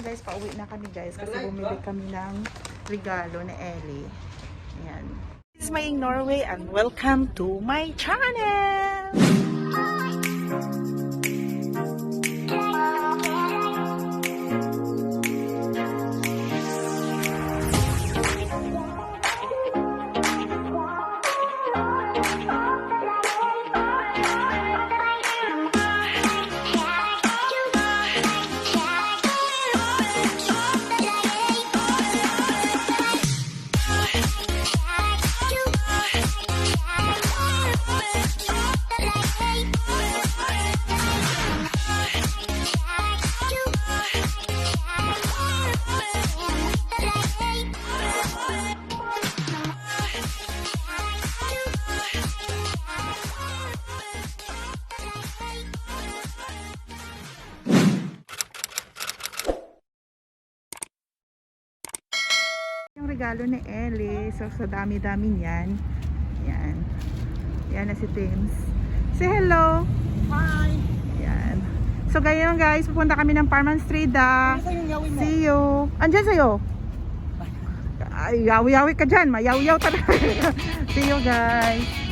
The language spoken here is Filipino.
guys, pauwi na kami guys kasi bumili kami ng regalo ni Ellie. Ayan. This is Mayeng Norway and welcome to my channel! Yung regalo ni Ellie. So sa dami-dami niyan. Yan. Yan na si Tims. Say hello. Hi. Yan. So ngayon guys, pupunta kami ng Parman Street. See you. Andiyan sa'yo. Ay, yawi-yawi ka dyan. Mayaw-yaw talaga. See you guys.